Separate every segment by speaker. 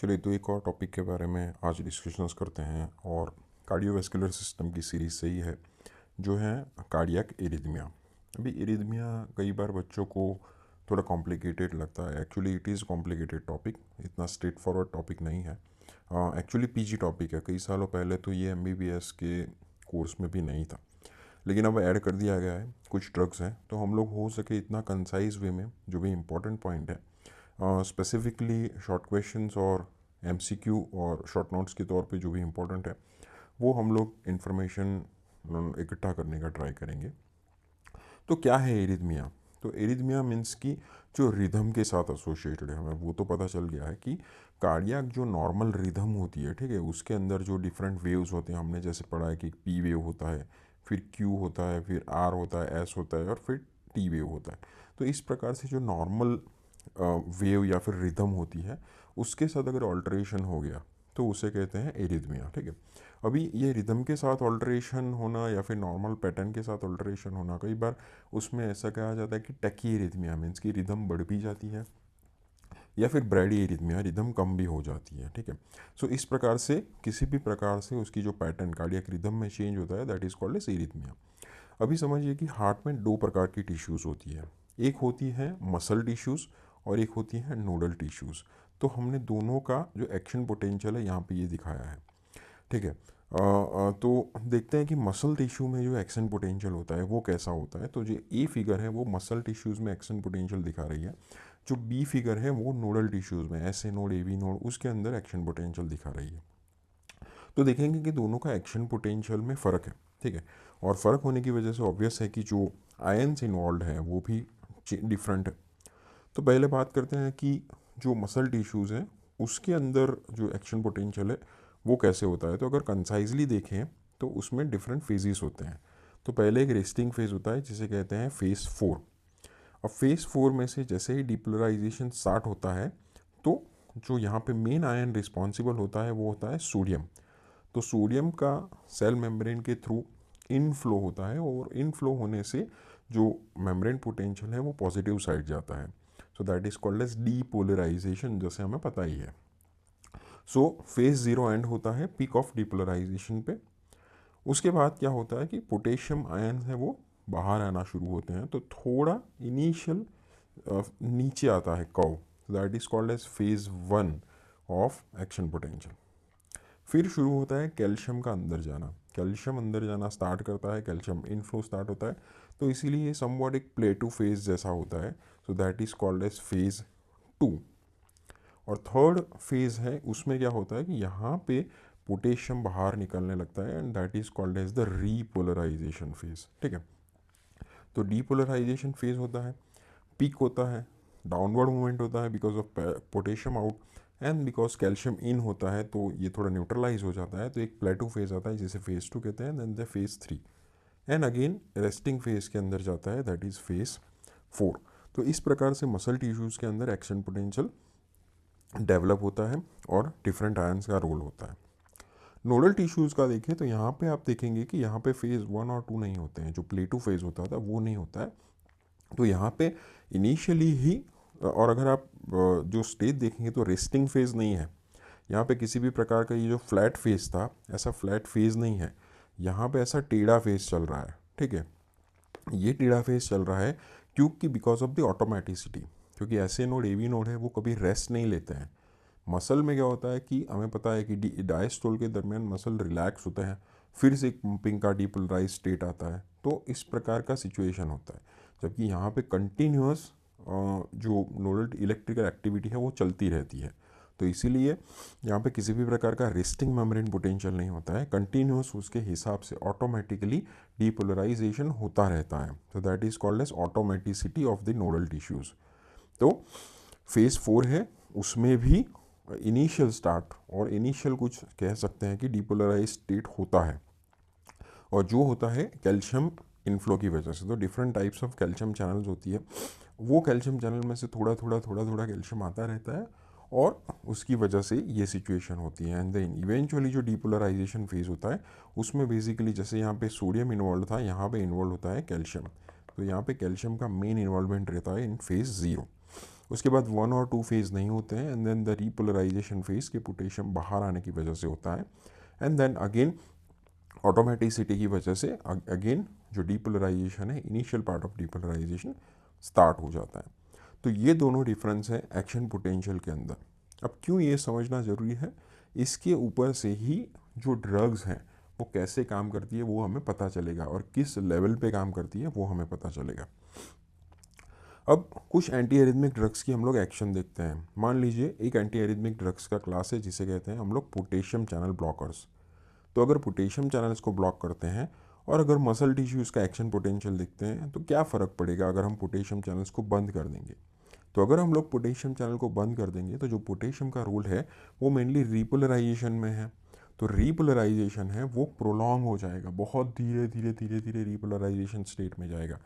Speaker 1: चलिए तो एक और टॉपिक के बारे में आज डिस्कशंस करते हैं और कार्डियोवैस्कुलर सिस्टम की सीरीज से ही है जो है कार्डियक एरिथमिया। अभी एरिथमिया कई बार बच्चों को थोड़ा कॉम्प्लिकेटेड लगता है। Actually it is complicated topic, इतना स्ट्रेट फॉरवर्ड टॉपिक नहीं है। एक्चुअली पीजी टॉपिक है। कई सालों पहले तो ये एमबीबीएस के कोर्स में भी नहीं था, लेकिन अब ऐड कर दिया गया है। कुछ ड्रग्स हैं तो हम लोग हो सके इतना कंसाइज वे में जो भी इम्पोर्टेंट पॉइंट है, स्पेसिफिकली शॉर्ट क्वेश्चंस और एमसीक्यू और शॉर्ट नोट्स के तौर पे जो भी इम्पोर्टेंट है वो हम लोग इन्फॉर्मेशन इकट्ठा करने का ट्राई करेंगे। तो क्या है एरिथमिया? तो एरिथमिया मीन्स कि जो रिदम के साथ एसोसिएटेड है, हमें वो तो पता चल गया है कि कार्डियक जो नॉर्मल रिदम होती है, ठीक है, उसके अंदर जो डिफरेंट वेव्स होते हैं, हमने जैसे पढ़ा है कि पी वेव होता है, फिर क्यू होता है, फिर आर होता है, एस होता है और फिर टी वेव होता है। तो इस प्रकार से जो नॉर्मल वेव या फिर रिदम होती है उसके साथ अगर ऑल्ट्रेशन हो गया तो उसे कहते हैं एरिथमिया, ठीक है। अभी ये रिदम के साथ ऑल्ट्रेशन होना या फिर नॉर्मल पैटर्न के साथ ऑल्ट्रेशन होना, कई बार उसमें ऐसा कहा जाता है कि टकी एरिथमिया मीन्स की रिदम बढ़ भी जाती है या फिर ब्रैडी एरिथमिया, रिदम कम भी हो जाती है, ठीक है। सो इस प्रकार से किसी भी प्रकार से उसकी जो पैटर्न कार्डियक रिदम में चेंज होता है that is called as arrhythmia. अभी समझिए कि हार्ट में दो प्रकार की टिश्यूज़ होती है, एक होती है मसल टिश्यूज़ और एक होती है नोडल टिश्यूज़। तो हमने दोनों का जो एक्शन पोटेंशियल है यहाँ पे ये दिखाया है, ठीक है। तो देखते हैं कि मसल टिश्यू में जो एक्शन पोटेंशियल होता है वो कैसा होता है। तो जो ए फिगर है वो मसल टिश्यूज़ में एक्शन पोटेंशियल दिखा रही है, जो बी फिगर है वो नोडल टिश्यूज़ में S A node A B node उसके अंदर एक्शन पोटेंशियल दिखा रही है। तो देखेंगे कि दोनों का एक्शन पोटेंशियल में फ़र्क है, ठीक है। और फ़र्क होने की वजह से ऑब्वियस है कि जो आयन्स इन्वॉल्व है वो भी डिफरेंट है। तो पहले बात करते हैं कि जो मसल टिश्यूज़ हैं उसके अंदर जो एक्शन पोटेंशियल है वो कैसे होता है। तो अगर कंसाइजली देखें तो उसमें डिफरेंट फेजेस होते हैं। तो पहले एक रेस्टिंग फेज़ होता है जिसे कहते हैं फेज़ 4। अब फेज़ 4 में से जैसे ही डिपोलराइजेशन स्टार्ट होता है तो जो यहाँ पे मेन आयन रिस्पॉन्सिबल होता है वो होता है सोडियम। तो सोडियम का सेल मेम्ब्रेन के थ्रू इनफ्लो होता है और इनफ्लो होने से जो मेम्ब्रेन पोटेंशियल है वो पॉजिटिव साइड जाता है। So that is called as depolarisation, जैसे हमें पता ही है। सो फेज 0 एंड होता है पीक ऑफ डीपोलराइजेशन पे। उसके बाद क्या होता है कि पोटेशियम आयन है वो बाहर आना शुरू होते हैं, तो थोड़ा इनिशियल नीचे आता है curve, that is called as phase 1 of action potential. फिर शुरू होता है कैल्शियम का अंदर जाना, कैल्शियम अंदर जाना स्टार्ट करता है, कैल्शियम इनफ्लो स्टार्ट होता है। तो इसीलिए ये समवॉट एक प्लेटू फेज जैसा होता है। So that is called as phase 2। और थर्ड फेज है उसमें क्या होता है कि यहाँ पे पोटेशियम बाहर निकलने लगता है and that is called as the repolarisation phase, ठीक है। तो डीपोलराइजेशन फेज होता है, पीक होता है, डाउनवर्ड मूवमेंट होता है because of potassium out and because calcium इन होता है तो ये थोड़ा न्यूट्रलाइज हो जाता है। तो एक प्लेटो फेज आता है जिसे फेज 2 कहते हैं, then the phase 3 and again resting phase के अंदर जाता है, दैट इज फेज 4। तो इस प्रकार से मसल टिश्यूज़ के अंदर एक्शन पोटेंशियल डेवलप होता है और डिफरेंट आयंस का रोल होता है। नोडल टिश्यूज़ का देखें तो यहाँ पे आप देखेंगे कि यहाँ पे फेज़ 1 और 2 नहीं होते हैं, जो प्लेटो फेज़ होता था वो नहीं होता है। तो यहाँ पे इनिशियली ही, और अगर आप जो स्टेज देखेंगे तो रेस्टिंग फेज़ नहीं है यहाँ पे किसी भी प्रकार का। ये जो फ्लैट फेज़ था ऐसा फ्लैट फेज़ नहीं है, यहाँ पे ऐसा टेढ़ा फेज़ चल रहा है, ठीक है। ये टेढ़ा फेज़ चल रहा है क्योंकि बिकॉज ऑफ द ऑटोमेटिसिटी, क्योंकि ऐसे नोड ए वी नोड है वो कभी रेस्ट नहीं लेते हैं। मसल में क्या होता है कि हमें पता है कि डायस्टोल के दरमियान मसल रिलैक्स होते हैं, फिर से एक पंपिंग का डीपोलराइज स्टेट आता है, तो इस प्रकार का सिचुएशन होता है। जबकि यहाँ पे कंटिन्यूस जो नोडल इलेक्ट्रिकल एक्टिविटी है वो चलती रहती है। तो इसीलिए यहाँ पे किसी भी प्रकार का रेस्टिंग मेम्ब्रेन पोटेंशियल नहीं होता है, कंटिन्यूस उसके हिसाब से ऑटोमेटिकली डीपोलराइजेशन होता रहता है। तो that is called as automaticity of the nodal tissues. तो फेज 4 है, उसमें भी इनिशियल स्टार्ट और इनिशियल कुछ कह सकते हैं कि डीपोलराइज स्टेट होता है, और जो होता है कैल्शियम इनफ्लो की वजह से। तो different types of calcium channels होती है, वो कैल्शियम चैनल में से थोड़ा थोड़ा थोड़ा थोड़ा कैल्शियम आता रहता है और उसकी वजह से ये सिचुएशन होती है। एंड देन इवेंचुअली जो डीपोलराइजेशन फेज होता है उसमें बेसिकली जैसे यहाँ पे सोडियम इन्वॉल्व था, यहाँ पे इन्वॉल्व होता है कैल्शियम। तो यहाँ पे कैल्शियम का मेन इन्वॉल्वमेंट रहता है इन फेज 0। उसके बाद 1 और 2 फेज़ नहीं होते हैं, and then the repolarisation phase के पोटेशियम बाहर आने की वजह से होता है, एंड देन अगेन ऑटोमेटिसिटी की वजह से अगेन जो डीपोलराइजेशन है, initial part of depolarisation start हो जाता है। तो ये दोनों डिफरेंस है एक्शन पोटेंशियल के अंदर। अब क्यों ये समझना ज़रूरी है, इसके ऊपर से ही जो ड्रग्स हैं वो कैसे काम करती है वो हमें पता चलेगा, और किस लेवल पे काम करती है वो हमें पता चलेगा। अब कुछ एंटी एरिथमिक ड्रग्स की हम लोग एक्शन देखते हैं। मान लीजिए एक एंटी एरिथमिक ड्रग्स का क्लास है जिसे कहते हैं हम लोग पोटेशियम चैनल ब्लॉकर्स। तो अगर पोटेशियम चैनल्स को ब्लॉक करते हैं और अगर मसल टिश्यूज़ का एक्शन पोटेंशियल देखते हैं, तो क्या फ़र्क पड़ेगा अगर हम पोटेशियम चैनल्स को बंद कर देंगे। तो अगर हम लोग पोटेशियम चैनल को बंद कर देंगे तो जो पोटेशियम का रोल है वो मेनली रीपोलराइजेशन में है। तो रीपोलराइजेशन है वो प्रोलॉन्ग हो जाएगा, बहुत धीरे धीरे धीरे धीरे रीपोलराइजेशन स्टेट में जाएगा।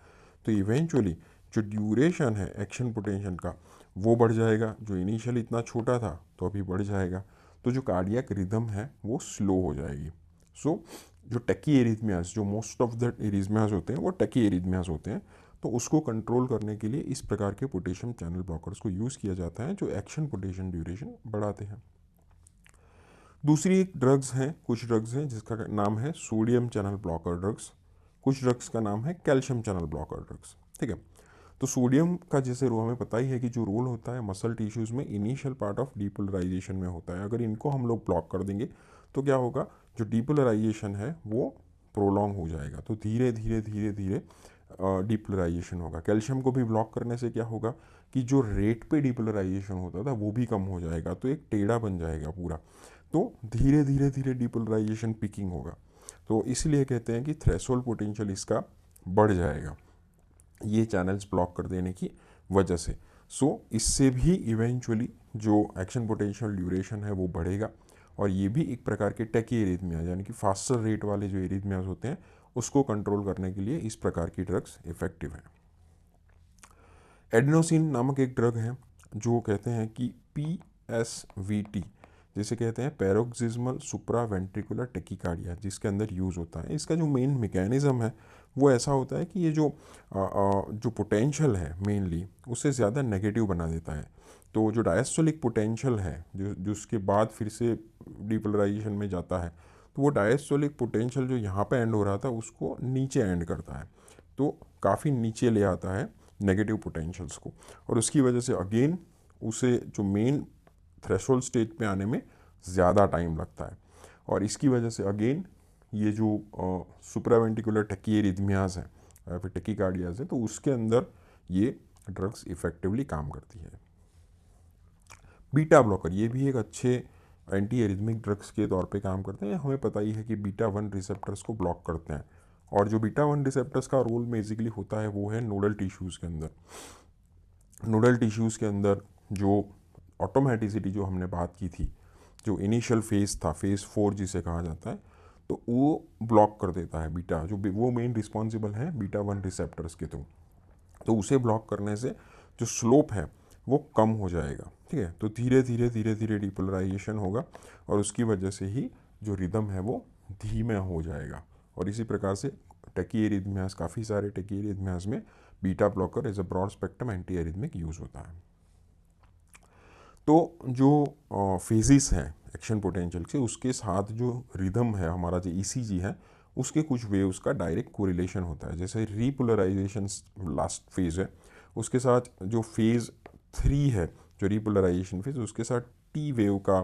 Speaker 1: तो इवेंचुअली जो ड्यूरेशन है एक्शन पोटेंशियल का वो बढ़ जाएगा, जो इनिशियल इतना छोटा था तो अभी बढ़ जाएगा। तो जो कार्डियक रिदम है वो स्लो हो जाएगी। सो जो टैकी एरिथमियाज, जो मोस्ट ऑफ द एरिथमियाज होते हैं वो टैकी एरिथमियाज होते हैं, तो उसको कंट्रोल करने के लिए इस प्रकार के पोटेशियम चैनल ब्लॉकर्स को यूज़ किया जाता है जो एक्शन पोटेशियम ड्यूरेशन बढ़ाते हैं। दूसरी एक ड्रग्स हैं, कुछ ड्रग्स हैं जिसका नाम है सोडियम चैनल ब्लॉकर ड्रग्स, कुछ ड्रग्स का नाम है कैल्शियम चैनल ब्लॉकर ड्रग्स। ठीक है, तो सोडियम का जैसे हमें पता ही है कि जो रोल होता है मसल टिश्यूज़ में इनिशियल पार्ट ऑफ डीपोलराइजेशन में होता है। अगर इनको हम लोग ब्लॉक कर देंगे तो क्या होगा, जो डीपोलराइजेशन है वो प्रोलॉन्ग हो जाएगा, तो धीरे धीरे धीरे धीरे डीपोलराइजेशन होगा। कैल्शियम को भी ब्लॉक करने से क्या होगा कि जो रेट पे डीपोलराइजेशन होता था वो भी कम हो जाएगा, तो एक टेढ़ा बन जाएगा पूरा, तो धीरे धीरे धीरे डीपोलराइजेशन पिकिंग होगा। तो इसलिए कहते हैं कि थ्रेशोल्ड पोटेंशियल इसका बढ़ जाएगा ये चैनल्स ब्लॉक कर देने की वजह से। सो इससे भी इवेंचुअली जो एक्शन पोटेंशियल ड्यूरेशन है वो बढ़ेगा, और ये भी एक प्रकार के टैकी एरिथमियाज यानी कि फास्टर रेट वाले जो एरिथमियाज होते हैं उसको कंट्रोल करने के लिए इस प्रकार की ड्रग्स इफेक्टिव हैं। एडिनोसिन नामक एक ड्रग है जो कहते हैं कि PSVT जिसे कहते हैं पैरोक्सिस्मल सुप्रावेंट्रिकुलर टेकिकार्डिया, जिसके अंदर यूज़ होता है। इसका जो मेन मैकेनिज़्म है वो ऐसा होता है कि ये जो पोटेंशियल है मेनली उससे ज़्यादा नेगेटिव बना देता है। तो जो डायस्टोलिक पोटेंशियल है जो उसके बाद फिर से डीपोलराइजेशन में जाता है, तो वो डायस्टोलिक पोटेंशियल जो यहाँ पे एंड हो रहा था उसको नीचे एंड करता है, तो काफ़ी नीचे ले आता है नेगेटिव पोटेंशियल्स को, और उसकी वजह से अगेन उसे जो मेन थ्रेशोल्ड स्टेज पे आने में ज़्यादा टाइम लगता है, और इसकी वजह से अगेन ये जो सुप्रावेंटिकुलर टैकी एरिथमियाज हैं या फिर टेकिकार्डियाज हैं, तो उसके अंदर ये ड्रग्स इफेक्टिवली काम करती है। बीटा ब्लॉकर ये भी एक अच्छे एंटी एरिथमिक ड्रग्स के तौर पे काम करते हैं। हमें पता ही है कि बीटा 1 रिसेप्टर्स को ब्लॉक करते हैं, और जो बीटा 1 रिसेप्टर्स का रोल बेसिकली होता है वो है नोडल टिश्यूज़ के अंदर। नोडल टिश्यूज़ के अंदर जो ऑटोमेटिसिटी जो हमने बात की थी, जो इनिशियल फेज़ था, फेज़ 4 जिसे कहा जाता है, तो वो ब्लॉक कर देता है बीटा, जो वो मेन रिस्पॉन्सिबल है बीटा 1 रिसेप्टर्स के थ्रू। तो उसे ब्लॉक करने से जो स्लोप है वो कम हो जाएगा। ठीक है, तो धीरे धीरे धीरे धीरे डीपोलराइजेशन होगा, और उसकी वजह से ही जो रिदम है वो धीमा हो जाएगा। और इसी प्रकार से टैकी एरिथमियाज, काफ़ी सारे टैकी एरिथमियाज में beta blocker as a broad spectrum anti arrhythmic use होता है। तो जो फेजिस हैं एक्शन पोटेंशियल से, उसके साथ जो रिदम है हमारा जो ECG है उसके कुछ वेव्स का डायरेक्ट कोरिलेशन होता है। जैसे रीपोलराइजेशन लास्ट फेज़ है, उसके साथ जो फेज़ 3 है, जो रीपोलराइजेशन फेज़, उसके साथ T वेव का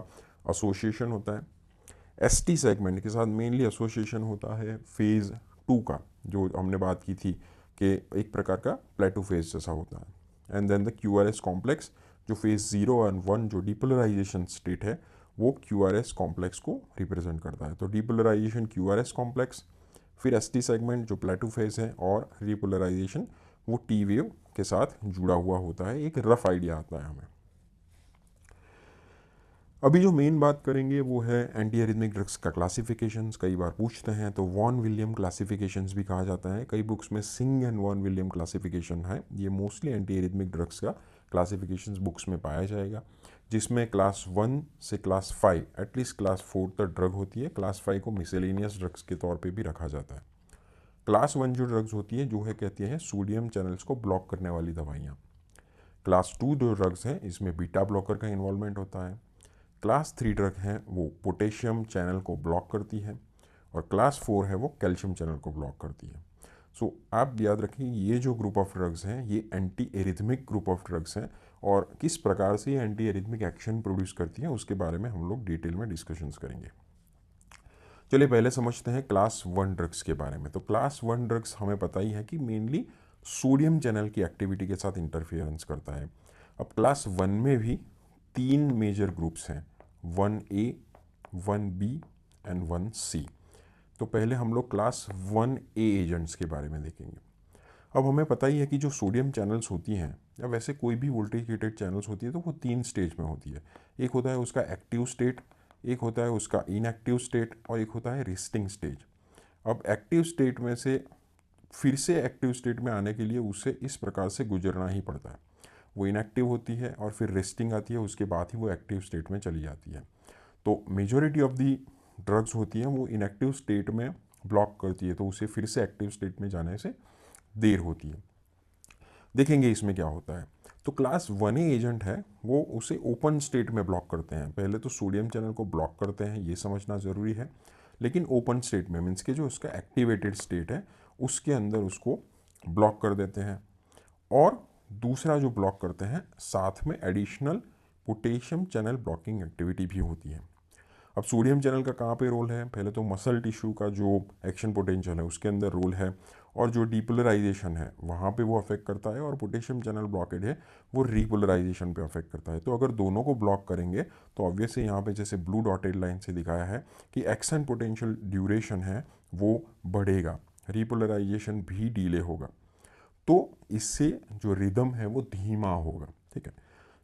Speaker 1: एसोसिएशन होता है। ST सेगमेंट के साथ मेनली एसोसिएशन होता है फेज़ 2 का, जो हमने बात की थी कि एक प्रकार का प्लेटो फेज जैसा होता है। And then the QRS complex, जो फेज़ 0 और 1 जो डीपोलराइजेशन स्टेट है वो QRS कॉम्प्लेक्स को रिप्रेजेंट करता है। तो डीपोलराइजेशन QRS कॉम्प्लेक्स, फिर ST सेगमेंट जो प्लेटो फेज है, और रिपोलराइजेशन वो T वेव के साथ जुड़ा हुआ होता है। एक रफ आइडिया आता है हमें। अभी जो मेन बात करेंगे वो है एंटी एरिथमिक ड्रग्स का क्लासिफिकेशंस। कई बार पूछते हैं, तो वॉन विलियम क्लासिफिकेशंस भी कहा जाता है। कई बुक्स में Singh and Vaughan Williams classification है। ये मोस्टली एंटी एरिथमिक ड्रग्स का क्लासिफिकेशंस बुक्स में पाया जाएगा, जिसमें क्लास 1 से क्लास 5, एटलीस्ट क्लास 4 तक ड्रग होती है। क्लास 5 को मिसेलेनियस ड्रग्स के तौर पर भी रखा जाता है। क्लास 1 जो ड्रग्स होती है जो है कहती है सोडियम चैनल्स को ब्लॉक करने वाली दवाइयाँ। क्लास 2 जो ड्रग्स हैं इसमें बीटा ब्लॉकर का इन्वॉल्वमेंट होता है। क्लास 3 ड्रग हैं वो पोटेशियम चैनल को ब्लॉक करती है, और क्लास 4 है वो कैल्शियम चैनल को ब्लॉक करती है। सो आप याद रखें ये जो ग्रुप ऑफ ड्रग्स हैं ये anti arrhythmic group of drugs हैं, और किस प्रकार से ये एंटी एरिथमिक एक्शन प्रोड्यूस करती हैं उसके बारे में हम लोग डिटेल में डिस्कशंस करेंगे। चलिए पहले समझते हैं क्लास 1 ड्रग्स के बारे में। तो क्लास 1 ड्रग्स हमें पता ही है कि मेनली सोडियम चैनल की एक्टिविटी के साथ इंटरफियरेंस करता है। अब क्लास 1 में भी 3 मेजर ग्रुप्स हैं, 1A, 1B एंड 1C। तो पहले हम लोग क्लास 1A एजेंट्स के बारे में देखेंगे। अब हमें पता ही है कि जो सोडियम चैनल्स होती हैं या वैसे कोई भी वोल्टेज गेटेड चैनल्स होती है तो वो 3 स्टेज में होती है। एक होता है उसका एक्टिव स्टेट, एक होता है उसका इनएक्टिव स्टेट, और एक होता है रेस्टिंग स्टेज। अब एक्टिव स्टेट में से फिर से एक्टिव स्टेट में आने के लिए उसे इस प्रकार से गुजरना ही पड़ता है। वो इनएक्टिव होती है और फिर रेस्टिंग आती है, उसके बाद ही वो एक्टिव स्टेट में चली जाती है। तो मेजॉरिटी ऑफ दी ड्रग्स होती हैं वो इनएक्टिव स्टेट में ब्लॉक करती है, तो उसे फिर से एक्टिव स्टेट में जाने से देर होती है। देखेंगे इसमें क्या होता है। तो क्लास 1A एजेंट है वो उसे ओपन स्टेट में ब्लॉक करते हैं। पहले तो सोडियम चैनल को ब्लॉक करते हैं, ये समझना ज़रूरी है, लेकिन ओपन स्टेट में मीन्स के जो उसका एक्टिवेटेड स्टेट है उसके अंदर उसको ब्लॉक कर देते हैं। और दूसरा जो ब्लॉक करते हैं साथ में additional potassium channel blocking activity भी होती है। अब सोडियम चैनल का कहाँ पे रोल है, पहले तो मसल टिश्यू का जो एक्शन पोटेंशियल है उसके अंदर रोल है, और जो डीपोलराइजेशन है वहाँ पे वो अफेक्ट करता है, और पोटेशियम चैनल ब्लॉकेड है वो रीपोलराइजेशन पे अफेक्ट करता है। तो अगर दोनों को ब्लॉक करेंगे तो ऑब्वियसली यहाँ पे जैसे ब्लू डॉटेड लाइन से दिखाया है कि एक्शन पोटेंशियल ड्यूरेशन है वो बढ़ेगा, रीपोलराइजेशन भी डिले होगा, तो इससे जो रिदम है वो धीमा होगा। ठीक है,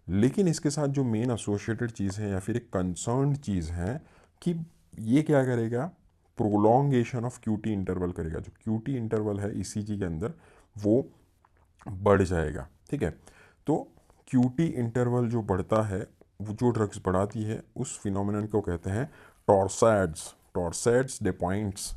Speaker 1: लेकिन इसके साथ जो मेन एसोसिएटेड चीज़ है या फिर एक कंसर्न चीज़ है कि ये क्या करेगा, प्रोलॉन्गेशन ऑफ क्यूटी इंटरवल करेगा। जो क्यूटी इंटरवल है ईसीजी के अंदर वो बढ़ जाएगा। ठीक है, तो क्यूटी इंटरवल जो बढ़ता है, वो जो ड्रग्स बढ़ाती है उस फिनोमिनन को कहते हैं टॉर्सैड्स डेपॉइंट्स,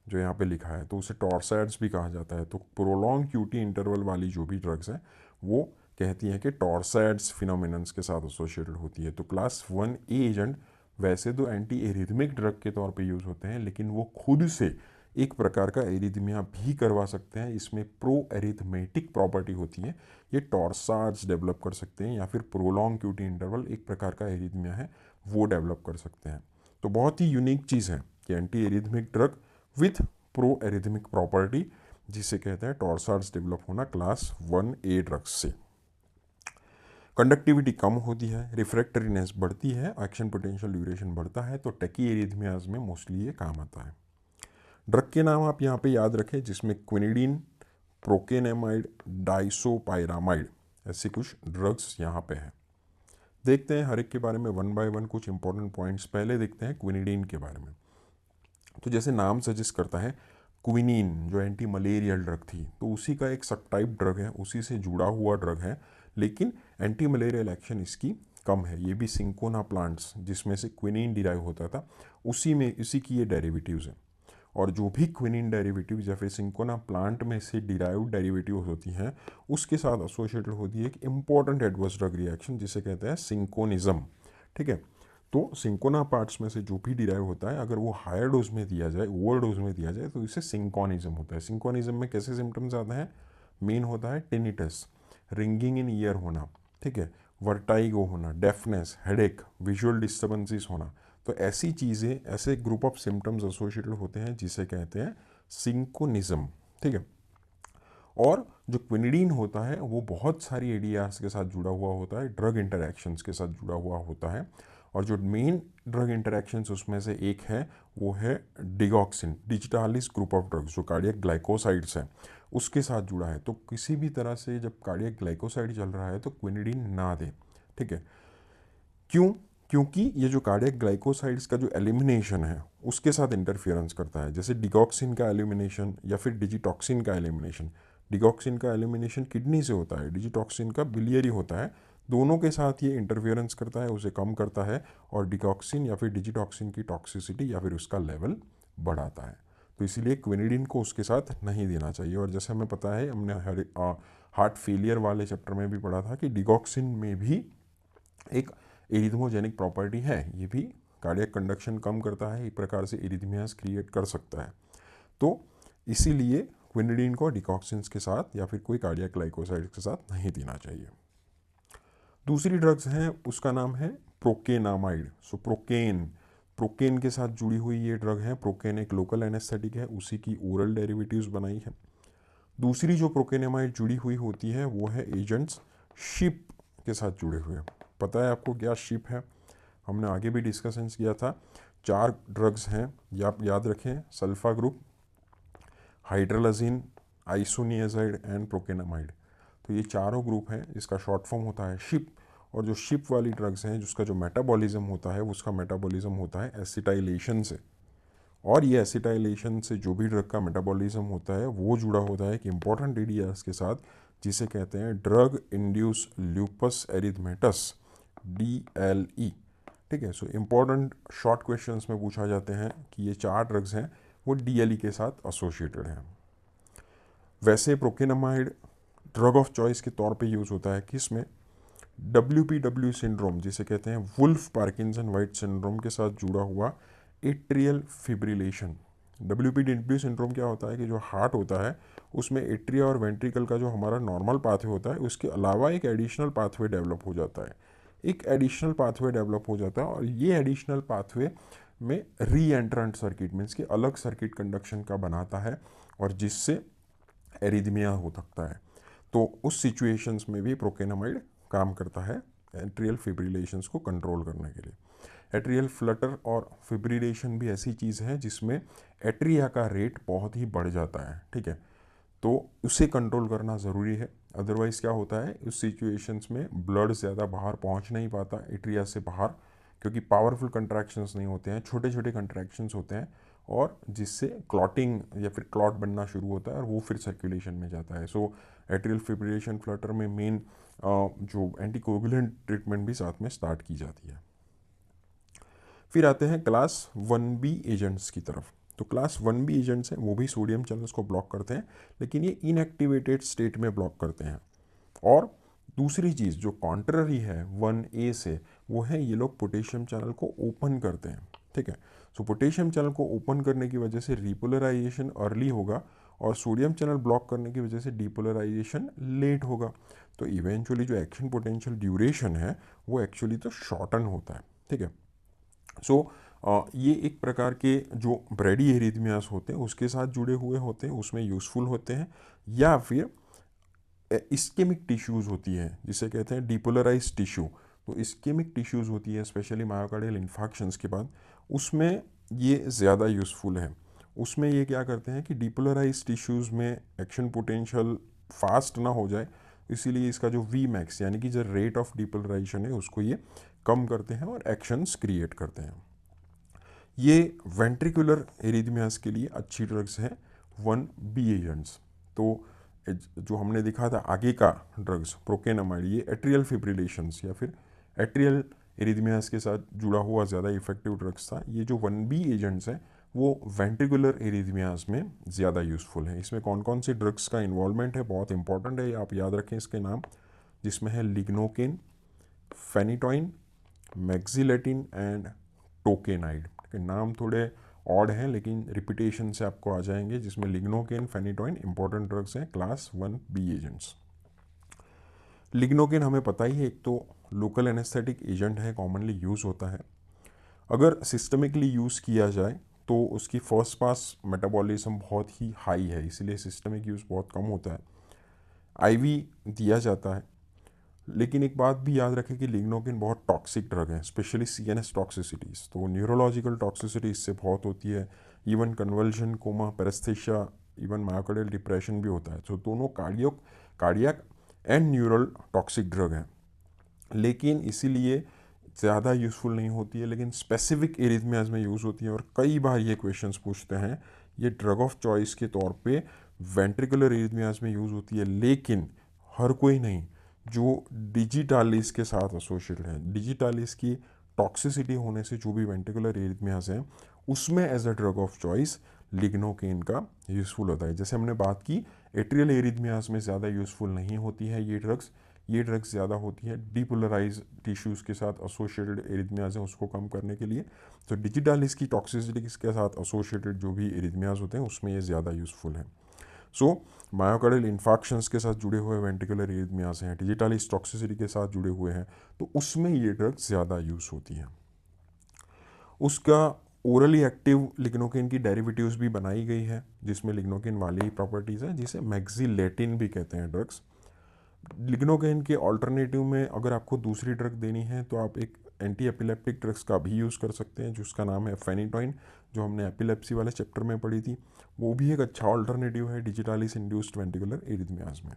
Speaker 1: जो यहाँ पे लिखा है तो उसे टॉर्सैड्स भी कहा जाता है। तो प्रोलॉन्ग क्यूटी इंटरवल वाली जो भी ड्रग्स हैं वो कहती है कि टॉर्सैड्स फिनोमिनन्स के साथ एसोसिएटेड होती है। तो क्लास 1A एजेंट वैसे तो एंटी एरिथमिक ड्रग के तौर पे यूज़ होते हैं, लेकिन वो खुद से एक प्रकार का एरिथमिया भी करवा सकते हैं। इसमें प्रो एरिथमेटिक प्रॉपर्टी होती है, ये टॉर्सैड्स डेवलप कर सकते हैं, या फिर प्रोलॉन्ग क्यूटी इंटरवल एक प्रकार का एरिथमिया है वो डेवलप कर सकते हैं। तो बहुत ही यूनिक चीज़ है कि anti arrhythmic drug with pro arrhythmic property, जिसे कहते हैं टॉर्सैड्स डेवलप होना क्लास 1A ड्रग्स से। कंडक्टिविटी कम होती है, रिफ्रैक्टरीनेस बढ़ती है, एक्शन पोटेंशियल ड्यूरेशन बढ़ता है, तो टैकी एरिथमियाज में मोस्टली ये काम आता है। ड्रग के नाम आप यहाँ पे याद रखें, जिसमें क्विनिडीन, प्रोकेनेमाइड, डाइसोपायरामाइड, ऐसे कुछ ड्रग्स यहाँ पे हैं। देखते हैं हर एक के बारे में वन बाय वन कुछ इंपॉर्टेंट पॉइंट्स। पहले देखते हैं क्विनिडीन के बारे में। तो जैसे नाम सजेस्ट करता है, क्विनीन जो एंटी मलेरियल ड्रग थी तो उसी का एक सब टाइप ड्रग है, उसी से जुड़ा हुआ ड्रग है, लेकिन एंटी मलेरियल एक्शन इसकी कम है। ये भी सिंकोना प्लांट्स जिसमें से क्विनीन डिराइव होता था उसी की ये डेरिवेटिव्स हैं। और जो भी क्विनीन डेरिवेटिव्स या फिर सिंकोना प्लांट में से डिराइव डेरिवेटिव्स होती हैं उसके साथ एसोसिएटेड होती है एक इम्पॉर्टेंट एडवर्स ड्रग रिएक्शन जिसे कहते हैं सिंकोनिज्म। ठीक है, तो सिंकोना पार्ट्स में से जो भी डिराइव होता है अगर वो हायर डोज में दिया जाए, ओवर डोज में दिया जाए, तो इसे सिंकोनिज्म होता है। सिंकोनिज्म में कैसे सिम्टम्स आते हैं, मेन होता है टिनिटस, रिंगिंग इन ईयर होना, ठीक है, वर्टाइगो होना, डेफनेस, हेडेक, विजुअल डिस्टर्बेंसेस होना। तो ऐसी चीज़ें, ऐसे ग्रुप ऑफ सिम्टम्स एसोसिएटेड होते हैं जिसे कहते हैं सिंकोनिज्म। ठीक है, और जो क्विनिडीन होता है वो बहुत सारी एडीआर्स के साथ जुड़ा हुआ होता है, ड्रग इंटरैक्शंस के साथ जुड़ा हुआ होता है। और जो मेन ड्रग इंटरैक्शंस उसमें से एक है वो है digoxin, digitalis group of drugs जो कार्डियक ग्लाइकोसाइड्स हैं उसके साथ जुड़ा है। तो किसी भी तरह से जब कार्डियक ग्लाइकोसाइड चल रहा है तो क्विनिडीन ना दे। ठीक है, क्यों? क्योंकि ये जो कार्डियक ग्लाइकोसाइड्स का जो एलिमिनेशन है उसके साथ इंटरफियरेंस करता है। जैसे डिगॉक्सिन का एलिमिनेशन या फिर डिजिटॉक्सिन का एलिमिनेशन, डिगॉक्सिन का एलिमिनेशन किडनी से होता है, डिजिटॉक्सिन का बिलियरी होता है, दोनों के साथ ये इंटरफियरेंस करता है, उसे कम करता है और डिगॉक्सिन या फिर डिजिटॉक्सिन की टॉक्सिसिटी या फिर उसका लेवल बढ़ाता है। तो इसीलिए क्विनिडीन को उसके साथ नहीं देना चाहिए। और जैसे हमें पता है, हमने हार्ट फेलियर वाले चैप्टर में भी पढ़ा था कि डिगॉक्सिन में भी एक एरिथमोजेनिक प्रॉपर्टी है, ये भी कार्डियक कंडक्शन कम करता है, एक प्रकार से एरिथमियास क्रिएट कर सकता है। तो इसीलिए क्विनिडीन को डिकॉक्सिन्स के साथ या फिर कोई कार्डियक ग्लाइकोसाइड के साथ नहीं देना चाहिए। दूसरी ड्रग्स हैं, उसका नाम है प्रोकेनामाइड। सो प्रोकेन के साथ जुड़ी हुई ये ड्रग है। प्रोकेन एक लोकल एनेस्थेटिक है, उसी की ओरल डेरिवेटिव्स बनाई है। दूसरी जो प्रोकेनामाइड जुड़ी हुई होती है वो है एजेंट्स शिप के साथ जुड़े हुए। पता है आपको क्या शिप है? हमने आगे भी डिस्कशंस किया था। 4 ड्रग्स हैं, आप याद रखें, sulfa group, hydralazine, isoniazid and procainamide. तो ये चारों ग्रुप हैं, इसका शॉर्ट फॉर्म होता है शिप। और जो शिप वाली ड्रग्स हैं जिसका जो मेटाबॉलिज्म होता है उसका मेटाबॉलिज्म होता है एसिटाइलेशन से। और ये एसिटाइलेशन से जो भी ड्रग का मेटाबॉलिज्म होता है वो जुड़ा होता है एक इंपॉर्टेंट DDRs के साथ, जिसे कहते हैं drug induce lupus erythematous, DLE। ठीक है, सो इम्पॉर्टेंट शॉर्ट क्वेश्चंस में पूछा जाते हैं कि ये 4 ड्रग्स हैं वो DLE के साथ एसोसिएटेड हैं। वैसे प्रोकेनामाइड ड्रग ऑफ चॉइस के तौर पे यूज़ होता है किस में? WPW सिंड्रोम, जिसे कहते हैं वुल्फ पार्किंसन वाइट सिंड्रोम के साथ जुड़ा हुआ एट्रियल फिब्रिलेशन। WPW सिंड्रोम क्या होता है कि जो हार्ट होता है उसमें एट्रिया और वेंट्रिकल का जो हमारा नॉर्मल पाथवे होता है उसके अलावा एक एडिशनल पाथवे डेवलप हो जाता है। और ये एडिशनल पाथवे में री एंट्रेंट सर्किट मीन्स कि अलग सर्किट कंडक्शन का बनाता है और जिससे एरिथमिया हो सकता है। तो उस सिचुएशंस में भी प्रोकेनामाइड काम करता है एट्रियल फिब्रिलेशंस को कंट्रोल करने के लिए। एट्रियल फ्लटर और फिब्रिलेशन भी ऐसी चीज़ है जिसमें एट्रिया का रेट बहुत ही बढ़ जाता है। ठीक है, तो उसे कंट्रोल करना ज़रूरी है। अदरवाइज़ क्या होता है, उस सिचुएशंस में ब्लड ज़्यादा बाहर पहुंच नहीं पाता एट्रिया से बाहर, क्योंकि पावरफुल कंट्रैक्शंस नहीं होते हैं, छोटे छोटे कंट्रैक्शंस होते हैं, और जिससे क्लॉटिंग या फिर क्लॉट बनना शुरू होता है और वो फिर सर्कुलेशन में जाता है। सो एट्रियल फिब्रिलेशन फ्लटर में मेन जो एंटीकोगुलेंट ट्रीटमेंट भी साथ में स्टार्ट की जाती है। फिर आते हैं क्लास 1B एजेंट्स की तरफ। तो क्लास 1B एजेंट्स हैं वो भी सोडियम चैनल्स को ब्लॉक करते हैं, लेकिन ये इनएक्टिवेटेड स्टेट में ब्लॉक करते हैं। और दूसरी चीज़ जो कॉन्ट्ररी है 1A से, वो है ये लोग पोटेशियम चैनल को ओपन करते हैं। ठीक है, सो पोटेशियम चैनल को ओपन करने की वजह से रिपोलराइजेशन अर्ली होगा और सोडियम चैनल ब्लॉक करने की वजह से डिपोलराइजेशन लेट होगा। तो इवेंचुअली जो एक्शन पोटेंशियल ड्यूरेशन है वो एक्चुअली तो शॉर्टन होता है। ठीक है, सो ये एक प्रकार के जो ब्रेडी एरिथमियास होते हैं उसके साथ जुड़े हुए होते हैं, उसमें यूज़फुल होते हैं। या फिर इस्केमिक टिश्यूज़ होती है जिसे कहते हैं डिपोलराइज टिश्यू। तो इस्केमिक टिश्यूज़ होती है स्पेशली मायोकार्डियल इन्फार्क्शंस के बाद, उसमें ये ज़्यादा यूज़फुल है। उसमें ये क्या करते हैं कि डिपोलराइज टिश्यूज़ में एक्शन पोटेंशियल फास्ट ना हो जाए, इसीलिए इसका जो Vmax यानी कि जो रेट ऑफ डिपोलराइजेशन है उसको ये कम करते हैं और एक्शंस क्रिएट करते हैं। ये वेंट्रिकुलर एरिथमियास के लिए अच्छी ड्रग्स हैं 1B एजेंट्स। तो जो हमने दिखा था आगे का ड्रग्स प्रोकेनामाइड, ये एट्रियल फिब्रिलेशंस या फिर एट्रियल एरिथमियास के साथ जुड़ा हुआ ज़्यादा इफेक्टिव ड्रग्स था। ये जो 1B एजेंट्स हैं वो वेंट्रिकुलर एरिथमियास में ज़्यादा यूज़फुल है। इसमें कौन कौन सी ड्रग्स का इन्वॉल्वमेंट है बहुत इंपॉर्टेंट है, आप याद रखें इसके नाम, जिसमें है लिग्नोकेन, फेनिटोइन, मैक्सिलेटिन एंड टोकेनाइड। नाम थोड़े ऑड हैं लेकिन रिपीटेशन से आपको आ जाएंगे, जिसमें लिग्नोकेन, फेनिटोइन इंपॉर्टेंट ड्रग्स हैं क्लास 1B एजेंट्स। लिग्नोकेन हमें पता ही है, एक तो लोकल एनेस्थेटिक एजेंट है, कॉमनली यूज़ होता है। अगर सिस्टमिकली यूज़ किया जाए तो उसकी फर्स्ट पास मेटाबॉलिज्म बहुत ही हाई है, इसीलिए सिस्टमिक यूज़ बहुत कम होता है। IV दिया जाता है, लेकिन एक बात भी याद रखें कि लिग्नोकेन बहुत टॉक्सिक ड्रग है, स्पेशली CNS टॉक्सिसिटीज़। तो न्यूरोलॉजिकल टॉक्सिसिटी इससे बहुत होती है, even convulsion, coma, paraesthesia, even myocardial depression भी होता है। तो दोनों cardiac and neural toxic drug हैं, लेकिन इसीलिए ज़्यादा यूज़फुल नहीं होती है, लेकिन स्पेसिफिक एरिथमियाज में यूज़ होती है। और कई बार ये क्वेश्चंस पूछते हैं, ये ड्रग ऑफ चॉइस के तौर पे वेंट्रिकुलर एरिथमियाज में यूज़ होती है, लेकिन हर कोई नहीं। जो डिजिटालिस के साथ एसोसिएटेड है, डिजिटालिस की टॉक्सिसिटी होने से जो भी वेंट्रिकुलर एरिथमियाज हैं उसमें as a drug of choice lignocaine का यूज़फुल होता है। जैसे हमने बात की एट्रियल एरिथमियास में ज़्यादा यूज़फुल नहीं होती है ये ड्रग्स ज़्यादा होती है डीपोलराइज टिश्यूज़ के साथ एसोसिएटेड एरिथमियाज हैं उसको कम करने के लिए। तो डिजिटालिस की टॉक्सिसिटी के साथ एसोसिएटेड जो भी एरिथमियाज होते हैं उसमें ये ज़्यादा यूज़फुल है। सो मायोकार्डियल इन्फार्क्शंस के साथ जुड़े हुए वेंट्रिकुलर एरिथमियाज हैं, डिजिटालिस टॉक्सिसिटी के साथ जुड़े हुए हैं, तो उसमें ये ड्रग्स ज़्यादा यूज़ होती हैं। उसका ओरली एक्टिव लिग्नोकेन की डेरिवेटिव्स भी बनाई गई है जिसमें लिग्नोकेन वाली ही प्रॉपर्टीज़ है जिसे मैक्सिलेटिन भी कहते हैं ड्रग्स। लिग्नोकेन के ऑल्टरनेटिव में अगर आपको दूसरी ड्रग देनी है तो आप एक एंटी एपिलेप्टिक ड्रग्स का भी यूज़ कर सकते हैं जिसका नाम है फेनिटोइन, जो हमने एपिलेप्सी वाले चैप्टर में पढ़ी थी। वो भी एक अच्छा ऑल्टरनेटिव है डिजिटालिस इंड्यूस्ड वेंट्रिकुलर एरिथमियाज में।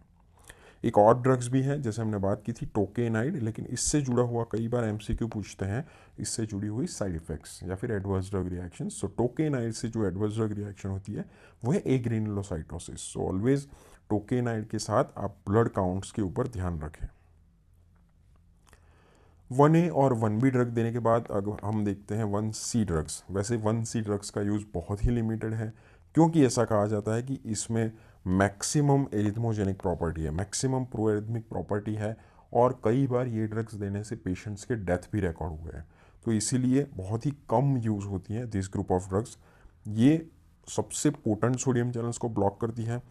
Speaker 1: एक और ड्रग्स भी है जैसे हमने बात की थी टोकेनाइड, लेकिन इससे जुड़ा हुआ कई बार एमसीक्यू पूछते हैं इससे जुड़ी हुई साइड इफेक्ट्स या फिर एडवर्स ड्रग रिएक्शन। सो टोकेनाइड से जो एडवर्स ड्रग रिएक्शन होती है वो है एग्रेनुलोसाइटोसिस। सो ऑलवेज टोकेनाइड के साथ आप ब्लड काउंट्स के ऊपर ध्यान रखें। 1A और 1B ड्रग देने के बाद अगर हम देखते हैं 1C ड्रग्स। वैसे 1C ड्रग्स का यूज़ बहुत ही लिमिटेड है क्योंकि ऐसा कहा जाता है कि इसमें मैक्सिमम एरिथमोजेनिक प्रॉपर्टी है, मैक्सिमम प्रोएरिथमिक प्रॉपर्टी है और कई बार ये ड्रग्स देने से पेशेंट्स के डेथ भी रिकॉर्ड हुए हैं। तो इसीलिए बहुत ही कम यूज़ होती है दिस ग्रुप ऑफ ड्रग्स। ये सबसे पोटेंट सोडियम चैनल्स को ब्लॉक करती है,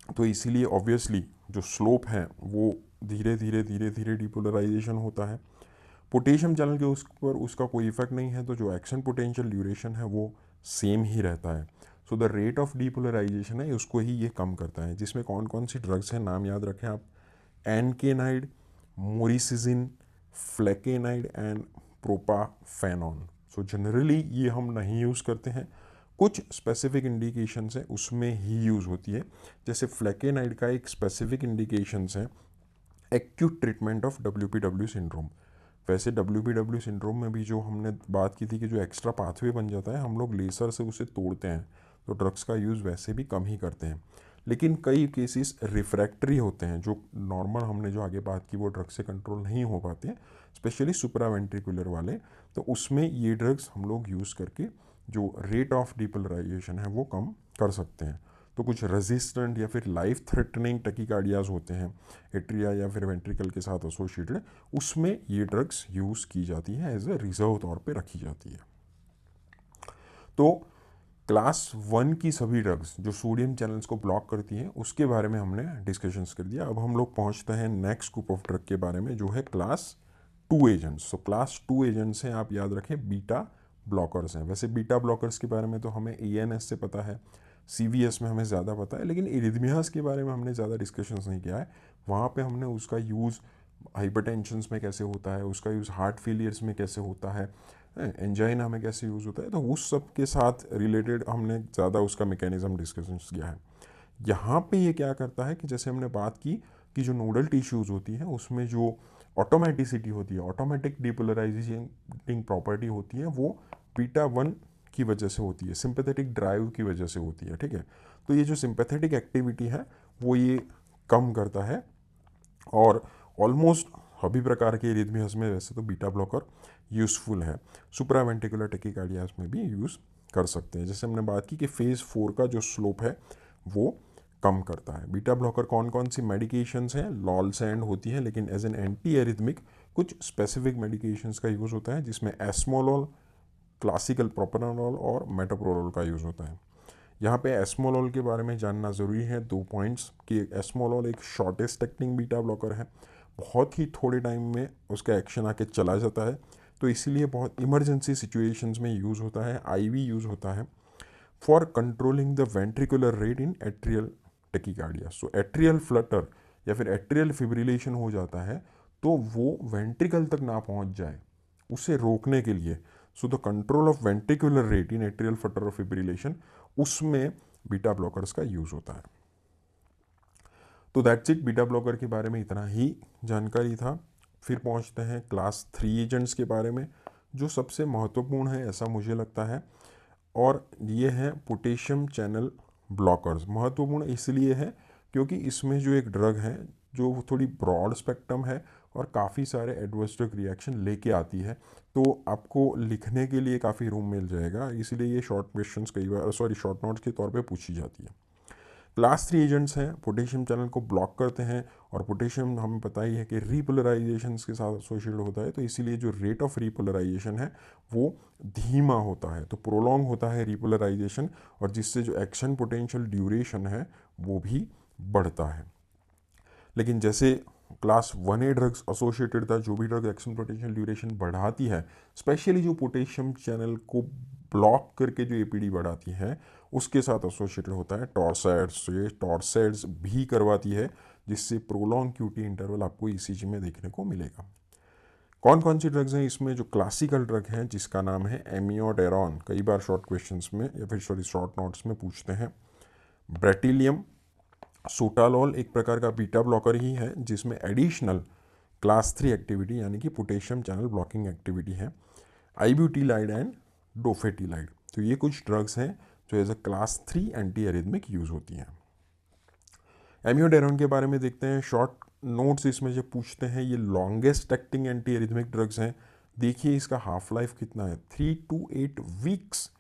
Speaker 1: तो इसीलिए ऑब्वियसली जो स्लोप है वो धीरे धीरे धीरे धीरे डिपोलराइजेशन होता है। पोटेशियम चैनल के उस पर उसका कोई इफेक्ट नहीं है, तो जो एक्शन पोटेंशियल ड्यूरेशन है वो सेम ही रहता है। So the rate of depolarisation है उसको ही ये कम करता है। जिसमें कौन कौन सी ड्रग्स हैं नाम याद रखें आप, एनकेनाइड, मोरिसिजिन, फ्लेकेनाइड एंड प्रोपाफेनॉन। सो जनरली ये हम नहीं यूज़ करते हैं, कुछ स्पेसिफिक इंडिकेशंस हैं उसमें ही यूज़ होती है। जैसे फ्लेकेनाइड का एक स्पेसिफिक इंडिकेशंस है acute treatment of WPW syndrome. वैसे WPW सिंड्रोम में भी जो हमने बात की थी कि जो एक्स्ट्रा पाथवे बन जाता है हम लोग लेसर से उसे तोड़ते हैं, तो ड्रग्स का यूज़ वैसे भी कम ही करते हैं। लेकिन कई केसेस रिफ्रैक्टरी होते हैं, जो नॉर्मल हमने जो आगे बात की वो ड्रग से कंट्रोल नहीं हो पाते हैं, स्पेशली सुप्रावेंट्रिकुलर वाले, तो उसमें ये ड्रग्स हम लोग यूज़ करके जो रेट ऑफ डिपोलराइजेशन है वो कम कर सकते हैं। तो कुछ रेजिस्टेंट या फिर लाइफ थ्रेटनिंग टकीकार्डियाज होते हैं एट्रिया या फिर वेंट्रिकल के साथ एसोसिएटेड, उसमें ये ड्रग्स यूज़ की जाती है, एज ए रिजर्व तौर पे रखी जाती है। तो क्लास 1 की सभी ड्रग्स जो सोडियम चैनल्स को ब्लॉक करती हैं उसके बारे में हमने डिस्कशंस कर दिया। अब हम लोग पहुंचते हैं नेक्स्ट ग्रुप ऑफ ड्रग के बारे में जो है class 2 agents. So class 2 agents हैं, आप याद रखें बीटा ब्लॉकर्स हैं। वैसे बीटा ब्लॉकर्स के बारे में तो हमें ANS से पता है, CVS में हमें ज़्यादा पता है, लेकिन इरिथमियास के बारे में हमने ज़्यादा डिस्कशंस नहीं किया है। वहाँ पे हमने उसका यूज़ हाइपरटेंशंस में कैसे होता है, उसका यूज़ हार्ट फेलियर्स में कैसे होता है, एंजाइना में कैसे यूज़ होता है, तो उस सब के साथ रिलेटेड हमने ज़्यादा उसका मैकेनिज्म डिस्कशंस किया है। यहाँ पे ये क्या करता है कि जैसे हमने बात की कि जो नोडल टिश्यूज़ होती हैं उसमें जो ऑटोमेटिसिटी होती है, ऑटोमेटिक डिपोलराइजिंग प्रॉपर्टी होती है, वो बीटा 1 की वजह से होती है, सिंपैथेटिक ड्राइव की वजह से होती है। ठीक है, तो ये जो सिंपैथेटिक एक्टिविटी है वो ये कम करता है और ऑलमोस्ट सभी प्रकार के इरिथमियास में वैसे तो बीटा ब्लॉकर यूज़फुल है। सुप्रावेंट्रिकुलर टैकीकार्डियास में भी यूज़ कर सकते हैं। जैसे हमने बात की कि फेज़ 4 का जो स्लोप है वो कम करता है। बीटा ब्लॉकर कौन कौन सी मेडिकेशंस हैं, लॉलसेंड होती है, लेकिन एज एन एंटी एरिथमिक कुछ स्पेसिफिक मेडिकेशंस का यूज़ होता है जिसमें एस्मोलॉल, क्लासिकल प्रोप्रानोल और मेटोप्रोलोल का यूज़ होता है। यहाँ पे एस्मोलॉल के बारे में जानना ज़रूरी है, 2 पॉइंट्स कि एस्मोलॉल एक शॉर्टेस्ट एक्टिंग बीटा ब्लॉकर है, बहुत ही थोड़े टाइम में उसका एक्शन आके चला जाता है, तो इसीलिए बहुत इमरजेंसी सिचुएशंस में यूज़ होता है। IV यूज़ होता है for controlling the ventricular rate in atrial tachycardia. So atrial Flutter या फिर एट्रियल फिब्रिलेशन हो जाता है तो वो वेंट्रिकल तक ना पहुंच जाए, उसे रोकने के लिए, so the control of ventricular rate in atrial Flutter और फिब्रिलेशन, उसमें बीटा ब्लॉकर्स का यूज़ होता है। तो दैट्स इट, बीटा ब्लॉकर के बारे में इतना ही जानकारी था। फिर पहुंचते हैं क्लास 3 एजेंट्स के बारे में जो सबसे महत्वपूर्ण है ऐसा मुझे लगता है, और ये है पोटेशियम चैनल ब्लॉकर्स। महत्वपूर्ण इसलिए है क्योंकि इसमें जो एक ड्रग है जो थोड़ी ब्रॉड स्पेक्ट्रम है और काफ़ी सारे एडवर्स ड्रग रिएक्शन लेके आती है। तो आपको लिखने के लिए काफ़ी रूम मिल जाएगा, इसीलिए ये शॉर्ट क्वेश्चंस कई बार शॉर्ट नोट्स के तौर पे पूछी जाती है। क्लास 3 एजेंट्स हैं, पोटेशियम चैनल को ब्लॉक करते हैं, और पोटेशियम हमें पता ही है कि रीपोलराइजेशन के साथ एसोसिएटेड होता है, तो इसीलिए जो रेट ऑफ रीपोलराइजेशन है वो धीमा होता है, तो प्रोलॉन्ग होता है रीपोलराइजेशन, और जिससे जो एक्शन पोटेंशियल ड्यूरेशन है वो भी बढ़ता है। लेकिन जैसे क्लास 1A ड्रग्स एसोसिएटेड था, जो भी ड्रग एक्शन पोटेंशियल ड्यूरेशन बढ़ाती है, स्पेशली जो पोटेशियम चैनल को ब्लॉक करके जो एपीडी बढ़ाती है उसके साथ एसोसिएटेड होता है टॉर्साइड्स। ये टॉर्साइड्स भी करवाती है, जिससे प्रोलॉन्ग क्यूटी इंटरवल आपको ईसीजी में देखने को मिलेगा। कौन कौन सी ड्रग्स हैं इसमें? जो क्लासिकल ड्रग हैं जिसका नाम है एमियोडेरॉन, कई बार शॉर्ट क्वेश्चंस में या फिर शॉर्ट नोट्स में पूछते हैं। ब्रेटिलियम, सोटालॉल एक प्रकार का बीटा ब्लॉकर ही है जिसमें एडिशनल क्लास 3 एक्टिविटी यानी कि पोटेशियम चैनल ब्लॉकिंग एक्टिविटी है। आइब्यूटिलाइड एंड डोफेटिलाइड, तो ये कुछ ड्रग्स हैं जो as a class 3 anti arrhythmic use होती हैं। एमियोडेरॉन के बारे में देखते हैं। शॉर्ट नोट्स इसमें जो पूछते हैं, ये longest acting anti arrhythmic drugs हैं। देखिए इसका हाफ लाइफ कितना है, 3 to 8 वीक्स,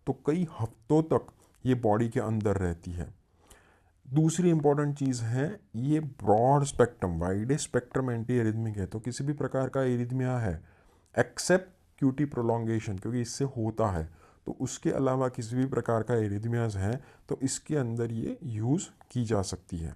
Speaker 1: तो कई हफ्तों तक ये बॉडी के अंदर रहती है। दूसरी इंपॉर्टेंट चीज़ है, ये broad spectrum wide spectrum anti arrhythmic है, तो किसी भी प्रकार का एरिथमिया है एक्सेप्ट क्यूटी प्रोलॉन्गेशन, क्योंकि इससे होता है, तो उसके अलावा किसी भी प्रकार का एरिथमियाज है तो इसके अंदर ये यूज़ की जा सकती है।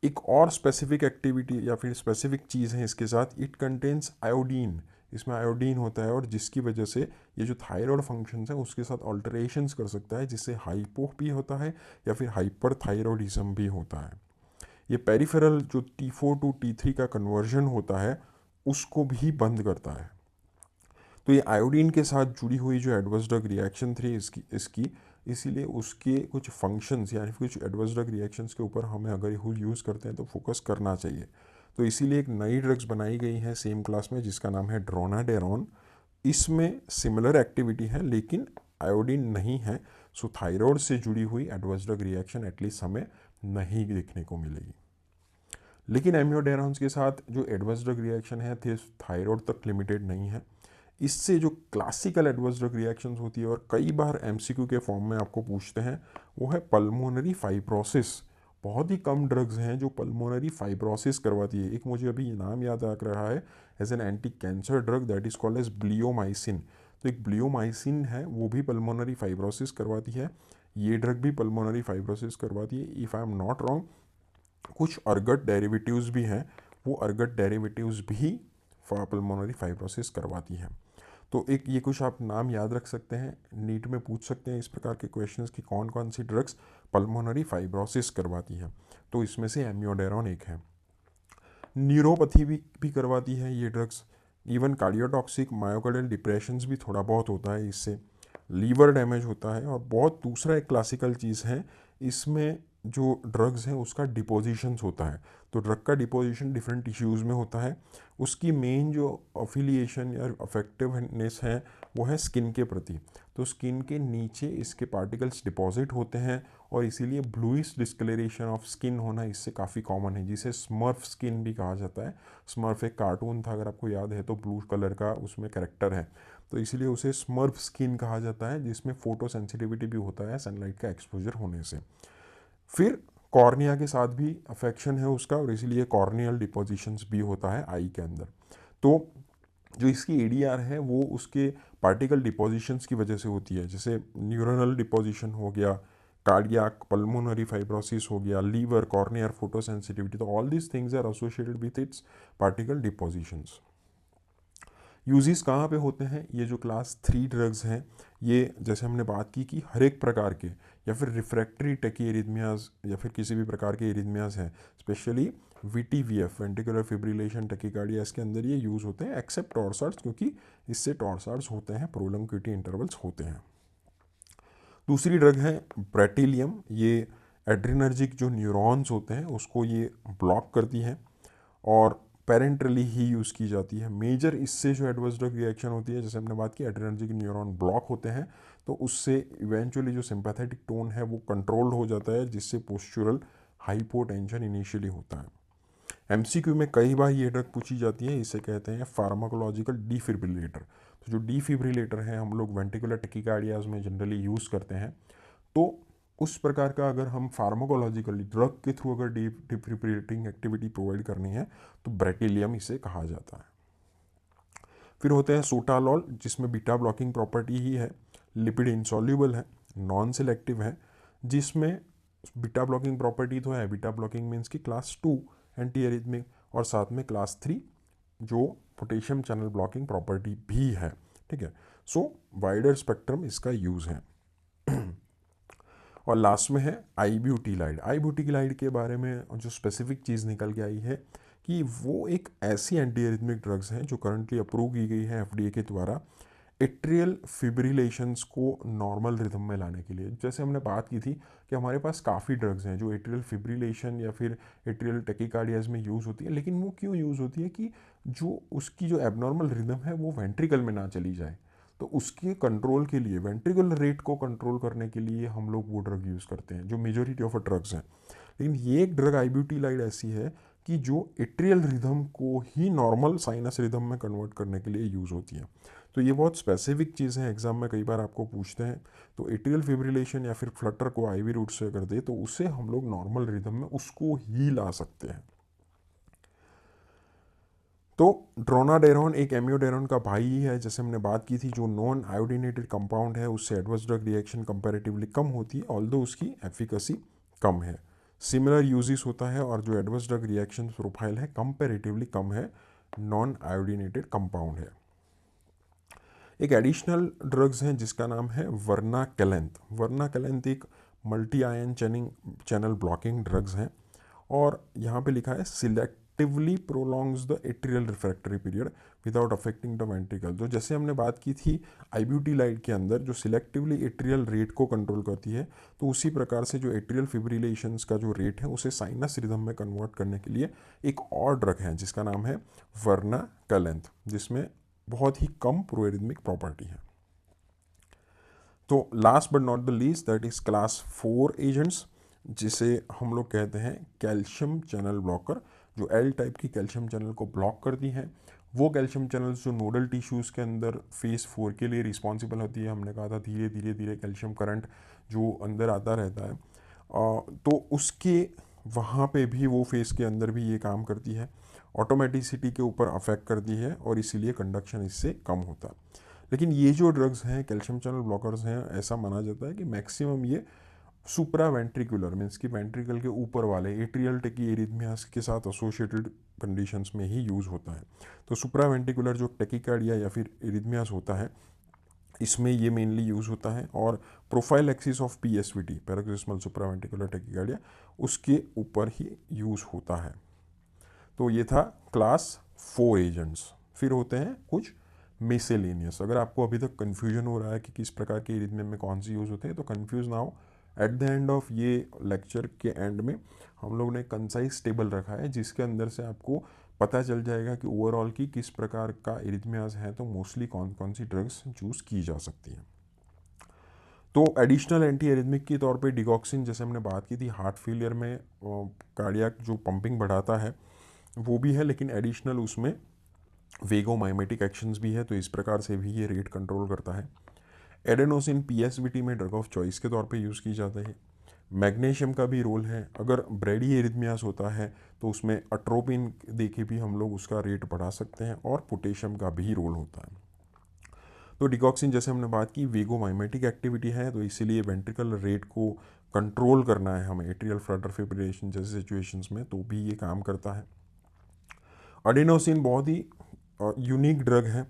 Speaker 1: एक और स्पेसिफिक एक्टिविटी या फिर स्पेसिफिक चीज़ है इसके साथ, इट कंटेन्स आयोडीन, इसमें आयोडीन होता है, और जिसकी वजह से ये जो थायराइड फंक्शंस हैं उसके साथ ऑल्टरेशंस कर सकता है, जिससे हाइपो भी होता है या फिर हाइपर थायरॉइडिज्म भी होता है। ये पेरिफेरल जो T4 to T3 का कन्वर्जन होता है उसको भी बंद करता है। तो ये आयोडीन के साथ जुड़ी हुई जो एडवर्स ड्रग रिएक्शन थी इसकी इसीलिए उसके कुछ फंक्शंस यानी कुछ एडवर्स ड्रग रिएक्शंस के ऊपर हमें अगर यूज़ करते हैं तो फोकस करना चाहिए। तो इसीलिए एक नई ड्रग्स बनाई गई है सेम क्लास में जिसका नाम है ड्रोनाडेरॉन। इसमें सिमिलर एक्टिविटी है लेकिन आयोडीन नहीं है, सो थायराइड से जुड़ी हुई एडवर्स ड्रग रिएक्शन एटलीस्ट हमें नहीं देखने को मिलेगी। लेकिन एमियोडेरॉन्स के साथ जो एडवर्स ड्रग रिएक्शन है थायराइड तक लिमिटेड नहीं है। इससे जो क्लासिकल एडवर्स ड्रग रिएक्शंस होती है और कई बार एमसीक्यू के फॉर्म में आपको पूछते हैं, वो है पल्मोनरी फाइब्रोसिस। बहुत ही कम ड्रग्स हैं जो पल्मोनरी फाइब्रोसिस करवाती है। एक मुझे अभी नाम याद आ रहा है as an anti cancer drug that is called as bleomycin. तो एक ब्लियोमाइसिन है वो भी पल्मोनरी फाइब्रोसिस करवाती है, ये ड्रग भी पल्मोनरी फाइब्रोसिस करवाती है। If I am not wrong कुछ अर्गट डेरिवेटिव्स भी हैं, वो अर्गट डेरिवेटिव्स भी पल्मोनरी फाइब्रोसिस करवाती हैं। तो एक ये कुछ आप नाम याद रख सकते हैं, नीट में पूछ सकते हैं इस प्रकार के क्वेश्चंस कि कौन कौन सी ड्रग्स पल्मोनरी फाइब्रोसिस करवाती है, तो इसमें से एमियोडेरॉन एक है। न्यूरोपैथी भी करवाती है ये drugs. Even cardiotoxic myocardial depressions भी थोड़ा बहुत होता है इससे, लीवर डैमेज होता है, और बहुत दूसरा एक क्लासिकल चीज़ है इसमें जो ड्रग्स हैं उसका डिपोजिशंस होता है। तो ड्रग का डिपोजिशन डिफरेंट टिश्यूज़ में होता है, उसकी मेन जो अफिलिएशन या अफेक्टिवनेस है वो है स्किन के प्रति। तो स्किन के नीचे इसके पार्टिकल्स डिपॉजिट होते हैं और इसीलिए ब्लूइश डिस्कलरेशन ऑफ स्किन होना इससे काफ़ी कॉमन है, जिसे स्मर्फ स्किन भी कहा जाता है। स्मर्फ एक कार्टून था अगर आपको याद है, तो ब्लू कलर का उसमें कैरेक्टर है, तो इसीलिए उसे स्मर्फ स्किन कहा जाता है, जिसमें फोटो सेंसिटिविटी भी होता है सनलाइट का एक्सपोजर होने से। फिर कॉर्निया के साथ भी अफेक्शन है उसका, और इसीलिए कॉर्नियल डिपोजिशंस भी होता है आई के अंदर। तो जो इसकी एडीआर है वो उसके पार्टिकल डिपोजिशंस की वजह से होती है, जैसे न्यूरोनल डिपोजिशन हो गया, कार्डियक पल्मोनरी फाइब्रोसिस हो गया, लीवर कॉर्नियर फोटोसेंसिटिविटी, तो all these things are associated with its particle depositions. Uses कहाँ पे होते हैं? ये जो क्लास 3 ड्रग्स हैं ये जैसे हमने बात की कि हर एक प्रकार के या फिर रिफ्रैक्टरी टकी एरिथमियाज या फिर किसी भी प्रकार के एरिथमियाज हैं, स्पेशली VTVF वेंट्रिकुलर फिब्रिलेशन टकीकार्डिया, इसके अंदर ये यूज़ होते हैं एक्सेप्ट टॉर्सार्ड्स, क्योंकि इससे टॉर्सार्ड्स होते हैं, प्रोलॉन्ग क्यूटी इंटरवल्स होते हैं। दूसरी ड्रग है ब्रेटिलियम, ये एड्रिनर्जिक जो न्यूरॉन्स होते हैं उसको ये ब्लॉक करती है और पेरेंटली ही यूज़ की जाती है। मेजर इससे जो एडवर्स ड्रग रिएक्शन होती है, जैसे हमने बात की एड्रेनर्जिक न्यूरॉन ब्लॉक होते हैं, तो उससे इवेंचुअली जो सिंपैथेटिक टोन है वो कंट्रोल्ड हो जाता है, जिससे पोस्चुरल हाइपोटेंशन इनिशियली होता है। एमसीक्यू में कई बार ये ड्रग पूछी जाती है, इसे कहते हैं फार्माकोलॉजिकल डिफिब्रिलेटर। तो जो डिफिब्रिलेटर है हम लोग वेंट्रिकुलर टैकीकार्डियाज में जनरली यूज़ करते हैं। तो उस प्रकार का अगर हम फार्माकोलॉजिकली ड्रग के थ्रू अगर डिफिब्रिलेटिंग एक्टिविटी प्रोवाइड करनी है तो ब्रेटिलियम इसे कहा जाता है। फिर होते हैं सोटालॉल, जिसमें बीटा ब्लॉकिंग प्रॉपर्टी ही है, लिपिड इंसॉल्युबल है, नॉन सिलेक्टिव है, जिसमें बीटा ब्लॉकिंग प्रॉपर्टी तो है, बीटा ब्लॉकिंग मीन्स की क्लास 2 एंटी एरिथमिक, और साथ में क्लास 3 जो पोटेशियम चैनल ब्लॉकिंग प्रॉपर्टी भी है। ठीक है, सो वाइडर स्पेक्ट्रम इसका यूज़ है। और लास्ट में है आईब्यूटिलाइड। आईब्यूटिलाइड के बारे में जो स्पेसिफिक चीज़ निकल के आई है कि वो एक ऐसी एंटी एरिथमिक ड्रग्स हैं जो करंटली अप्रूव की गई है एफडीए के द्वारा एट्रियल फिब्रिलेशंस को नॉर्मल रिदम में लाने के लिए। जैसे हमने बात की थी कि हमारे पास काफ़ी ड्रग्स हैं जो एट्रियल फिब्रिलेशन या फिर एट्रियल टैकीकार्डियाज में यूज़ होती है, लेकिन वो क्यों यूज़ होती है कि जो उसकी जो एबनॉर्मल रिदम है वो वेंट्रिकल में ना चली जाए। तो उसके कंट्रोल के लिए, वेंट्रिकुलर रेट को कंट्रोल करने के लिए हम लोग वो ड्रग यूज़ करते हैं जो मेजोरिटी ऑफ ड्रग्स हैं। लेकिन ये एक ड्रग आईब्यूटिलाइड ऐसी है कि जो एट्रियल रिदम को ही नॉर्मल साइनस रिदम में कन्वर्ट करने के लिए यूज़ होती है। तो ये बहुत स्पेसिफिक चीज़ है, एग्जाम में कई बार आपको पूछते हैं। तो एट्रियल फिब्रिलेशन या फिर फ्लटर को आईवी रूट से कर दे तो उसे हम लोग नॉर्मल रिदम में उसको ही ला सकते हैं। तो ड्रोनाडेरोन एक एम्योडेरोन का भाई ही है, जैसे हमने बात की थी। जो नॉन आयोडीनेटेड कंपाउंड है उससे एडवर्स ड्रग रिएक्शन कंपैरेटिवली कम होती है, ऑल्दो उसकी एफिकेसी कम है। सिमिलर यूजेस होता है, और जो एडवर्स ड्रग रिएक्शन प्रोफाइल है कंपैरेटिवली कम है, नॉन आयोडीनेटेड कंपाउंड है। एक एडिशनल ड्रग्स हैं जिसका नाम है वर्नाकेलेंथ। वर्नाकेलेंथ एक multi ion channel blocking drugs हैं, और यहाँ पे लिखा है selectively prolongs the atrial refractory period without affecting the ventricle. तो जैसे हमने बात की थी आईब्यूटिलाइड के अंदर जो सिलेक्टिवली एट्रियल रेट को कंट्रोल करती है, तो उसी प्रकार से जो एट्रियल फिब्रिलेशंस का जो रेट है उसे साइनस रिदम में कन्वर्ट करने के लिए एक और ड्रग है जिसका नाम है वर्नाकेलेंथ, जिसमें बहुत ही कम प्रोएरिथमिक प्रॉपर्टी है। तो last but not the least, that is class 4 agents, जिसे हम लोग कहते हैं कैल्शियम चैनल ब्लॉकर, जो एल टाइप की कैल्शियम चैनल को ब्लॉक करती हैं। वो कैल्शियम चैनल्स जो नोडल टिश्यूज़ के अंदर फेज 4 के लिए रिस्पॉन्सिबल होती है, हमने कहा था धीरे धीरे धीरे कैल्शियम करंट जो अंदर आता रहता है, तो उसके वहाँ पे भी वो फेस के अंदर भी ये काम करती है, ऑटोमेटिसिटी के ऊपर अफेक्ट करती है, और इसीलिए कंडक्शन इससे कम होता है। लेकिन ये जो ड्रग्स हैं कैल्शियम चैनल ब्लॉकर्स हैं, ऐसा माना जाता है कि मैक्सिमम ये सुप्रा वेंट्रिकुलर मीन्स कि वेंट्रिकल के ऊपर वाले एट्रियल टैकी एरिथमियास के साथ एसोसिएटेड कंडीशंस में ही यूज़ होता है। तो सुप्रा वेंट्रिकुलर जो टैकीकार्डिया या फिर एरिथमियास होता है, इसमें ये मेनली यूज़ होता है, और prophylaxis of PSVT, paroxysmal supraventricular tachycardia, उसके ऊपर ही यूज़ होता है। तो ये था क्लास 4 एजेंट्स। फिर होते हैं कुछ मिसेलेनियस। अगर आपको अभी तक कन्फ्यूजन हो रहा है कि किस प्रकार के एरिथमिया में कौन सी यूज़ होते हैं, तो कन्फ्यूज ना हो। एट द एंड ऑफ ये लेक्चर के एंड में हम लोग ने कंसाइज टेबल रखा है जिसके अंदर से आपको पता चल जाएगा कि ओवरऑल की किस प्रकार का एरिथमियाज है, तो मोस्टली कौन कौन सी ड्रग्स चूज़ की जा सकती हैं। तो एडिशनल एंटी एरिथमिक के तौर पे डिगॉक्सिन, जैसे हमने बात की थी हार्ट फेलियर में कार्डियक जो पंपिंग बढ़ाता है वो भी है, लेकिन एडिशनल उसमें वेगोमाइमेटिक एक्शंस भी है, तो इस प्रकार से भी ये रेट कंट्रोल करता है। एडेनोसिन पीएसवीटी में ड्रग ऑफ चॉइस के तौर पे यूज़ की जाता है। मैग्नीशियम का भी रोल है, अगर ब्रेडी एरिथमियास होता है तो उसमें अट्रोपिन देके भी हम लोग उसका रेट बढ़ा सकते हैं, और पोटेशियम का भी रोल होता है। तो डिकॉक्सिन जैसे हमने बात की वेगोमाइमेटिक एक्टिविटी है, तो इसीलिए वेंट्रिकल रेट को कंट्रोल करना है हमें एट्रियल फ्लटर फिब्रिलेशन जैसे सिचुएशंस में, तो भी ये काम करता है। एडेनोसिन बहुत ही यूनिक ड्रग है,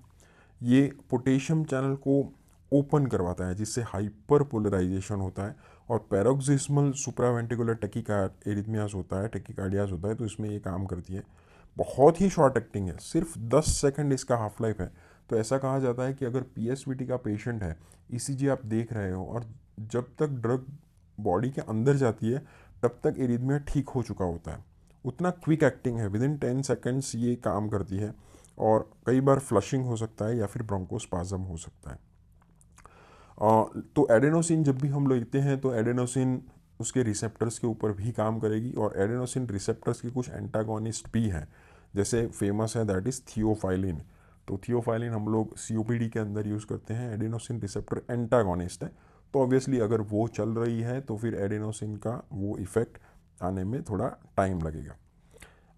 Speaker 1: ये पोटेशियम चैनल को ओपन करवाता है जिससे हाइपर पोलराइजेशन होता है, और पैरोक्सिस्मल सुप्रावेंट्रिकुलर टैकीकार्ड एरिथमियास होता है, टैकीकार्डियास होता है, तो इसमें ये काम करती है। बहुत ही शॉर्ट एक्टिंग है, सिर्फ 10 सेकंड इसका हाफ लाइफ है। तो ऐसा कहा जाता है कि अगर पीएसवीटी का पेशेंट है, ईसीजी आप देख रहे हो, और जब तक ड्रग बॉडी के अंदर जाती है तब तक एरिथमिया ठीक हो चुका होता है। उतना क्विक एक्टिंग है, विद इन 10 सेकेंड्स ये काम करती है, और कई बार फ्लशिंग हो सकता है या फिर ब्रोंकोस्पाज्म हो सकता है। तो एडेनोसिन जब भी हम लेते हैं तो एडेनोसिन उसके रिसेप्टर्स के ऊपर भी काम करेगी, और एडेनोसिन रिसेप्टर्स के कुछ एंटागोनिस्ट भी हैं, जैसे फेमस है दैट इज़ थियोफाइलिन। तो थियोफाइलिन हम लोग सीओपीडी के अंदर यूज़ करते हैं, एडेनोसिन रिसेप्टर एंटागोनिस्ट है। तो ऑब्वियसली अगर वो चल रही है तो फिर एडेनोसिन का वो इफ़ेक्ट आने में थोड़ा टाइम लगेगा,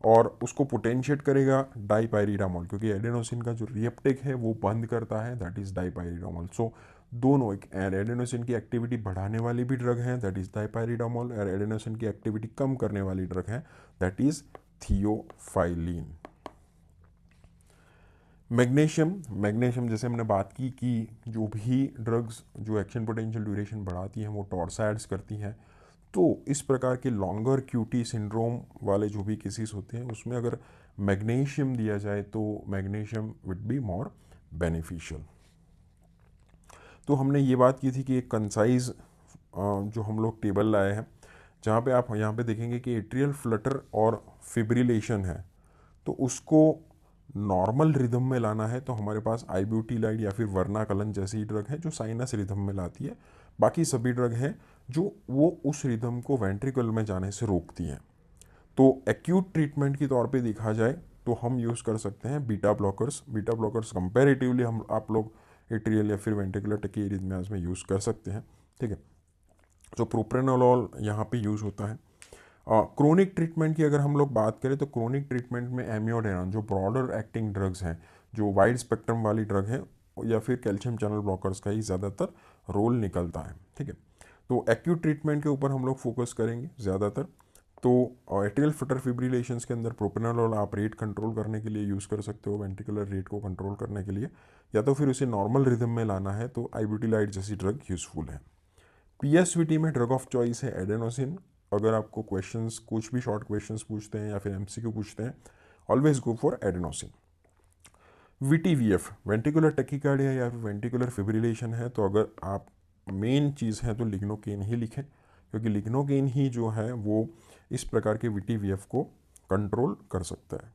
Speaker 1: और उसको पोटेंशिएट करेगा डाइपाइरिडामोल, क्योंकि एडेनोसिन का जो रिएप्टेक है वो बंद करता है, दैट इज़ डाइपाइरिडामोल। सो दोनों, एक एडेनोसिन की एक्टिविटी बढ़ाने वाली भी ड्रग है दैट इज़ डाइपाइरिडामोल, और एडेनोसिन की एक्टिविटी कम करने वाली ड्रग है दैट इज़ थियोफाइलिन। मैग्नीशियम जैसे हमने बात की कि जो भी ड्रग्स जो एक्शन पोटेंशियल ड्यूरेशन बढ़ाती हैं वो टॉर्साइड्स करती हैं। तो इस प्रकार के लॉन्गर क्यूटी सिंड्रोम वाले जो भी केसेस होते हैं उसमें अगर मैग्नीशियम दिया जाए तो magnesium will be more beneficial. तो हमने ये बात की थी कि एक कंसाइज जो हम लोग टेबल लाए हैं, जहाँ पे आप यहाँ पे देखेंगे कि एट्रियल फ्लटर और फिब्रिलेशन है, तो उसको नॉर्मल रिदम में लाना है तो हमारे पास आइब्यूटिलाइड या फिर वर्नाकलन जैसी ड्रग है जो साइनस रिदम में लाती है। बाकी सभी ड्रग हैं जो वो उस रिदम को वेंट्रिकल में जाने से रोकती हैं। तो एक्यूट ट्रीटमेंट के तौर पे देखा जाए तो हम यूज़ कर सकते हैं beta blockers. Beta blockers comparatively हम आप लोग एट्रियल या फिर वेंट्रिकुलर टैकीकार्डियाज में यूज़ कर सकते हैं, ठीक है। जो प्रोप्रेनोलॉल यहाँ पे यूज़ होता है। क्रोनिक ट्रीटमेंट की अगर हम लोग बात करें तो क्रोनिक ट्रीटमेंट में एमियोडेरॉन जो ब्रॉडर एक्टिंग ड्रग्स हैं, जो वाइड स्पेक्ट्रम वाली ड्रग है, या फिर कैल्शियम चैनल ब्लॉकर्स का ही ज़्यादातर रोल निकलता है, ठीक है। तो एक्यूट ट्रीटमेंट के ऊपर हम लोग फोकस करेंगे ज़्यादातर। तो एट्रियल फ्लटर फिब्रिलेशंस के अंदर प्रोप्रेनोलॉल आप रेट कंट्रोल करने के लिए यूज़ कर सकते हो, वेंट्रिकुलर रेट को कंट्रोल करने के लिए, या तो फिर उसे नॉर्मल रिदम में लाना है तो आइब्यूटिलाइड जैसी ड्रग यूज़फुल है। पीएसवीटी में ड्रग ऑफ चॉइस है एडेनोसिन। अगर आपको क्वेश्चंस कुछ भी शॉर्ट क्वेश्चंस पूछते हैं या फिर एमसीक्यू पूछते हैं, always go for adenosine. VT VF ventricular tachycardia या फिर वेंट्रिकुलर फिब्रिलेशन है, तो अगर आप मेन चीज़ है तो लिग्नोकेन ही लिखें, क्योंकि लिग्नोकेन ही जो है वो इस प्रकार के वीटीवीएफ को कंट्रोल कर सकता है।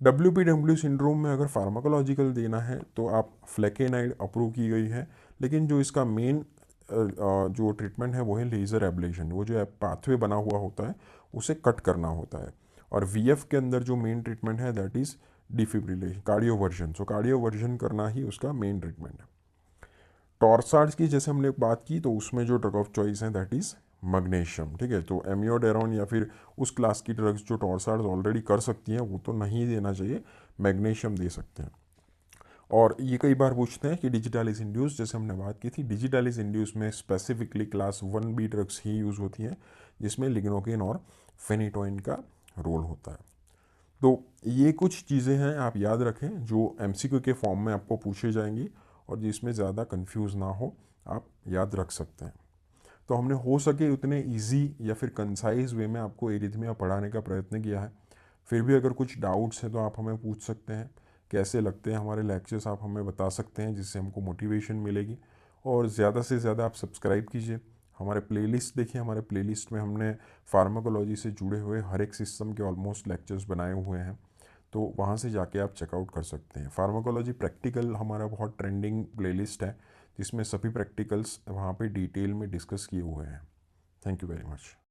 Speaker 1: WPW सिंड्रोम में अगर फार्माकोलॉजिकल देना है तो आप फ्लेकेनाइड अप्रूव की गई है, लेकिन जो इसका मेन जो ट्रीटमेंट है वो है लेज़र एब्लेशन। वो जो पाथवे बना हुआ होता है उसे कट करना होता है। और वीएफ के अंदर जो मेन ट्रीटमेंट है that is defibrillation, cardioversion. So cardioversion करना ही उसका मेन ट्रीटमेंट है। टॉर्सार्ड्स की जैसे हमने बात की तो उसमें जो ड्रग ऑफ चॉइस है दैट इज़ मैग्नीशियम, ठीक है। तो एमियोडेरॉन या फिर उस क्लास की ड्रग्स जो टॉर्सार्ड्स ऑलरेडी कर सकती हैं वो तो नहीं देना चाहिए, मैग्नीशियम दे सकते हैं। और ये कई बार पूछते हैं कि डिजिटालिस इंड्यूस, जैसे हमने बात की थी, डिजिटालिस इंड्यूस में स्पेसिफिकली क्लास 1B ड्रग्स ही यूज़ होती हैं, जिसमें लिग्नोकेन और फेनिटोइन का रोल होता है। तो ये कुछ चीज़ें हैं आप याद रखें जो एमसीक्यू के फॉर्म में आपको पूछे जाएंगी, और जिसमें ज़्यादा कंफ्यूज ना हो आप याद रख सकते हैं। तो हमने हो सके उतने इजी या फिर कंसाइज वे में आपको एरिथमिया पढ़ाने का प्रयत्न किया है। फिर भी अगर कुछ डाउट्स हैं तो आप हमें पूछ सकते हैं। कैसे लगते हैं हमारे लेक्चर्स आप हमें बता सकते हैं, जिससे हमको मोटिवेशन मिलेगी। और ज़्यादा से ज़्यादा आप सब्सक्राइब कीजिए, हमारे प्लेलिस्ट देखिए। हमारे प्लेलिस्ट में हमने फार्माकोलॉजी से जुड़े हुए हर एक सिस्टम के ऑलमोस्ट लेक्चर्स बनाए हुए हैं, तो वहाँ से जाके आप चेकआउट कर सकते हैं। फार्माकोलॉजी प्रैक्टिकल हमारा बहुत ट्रेंडिंग प्लेलिस्ट है, जिसमें सभी प्रैक्टिकल्स वहाँ पे डिटेल में डिस्कस किए हुए हैं। Thank you very much.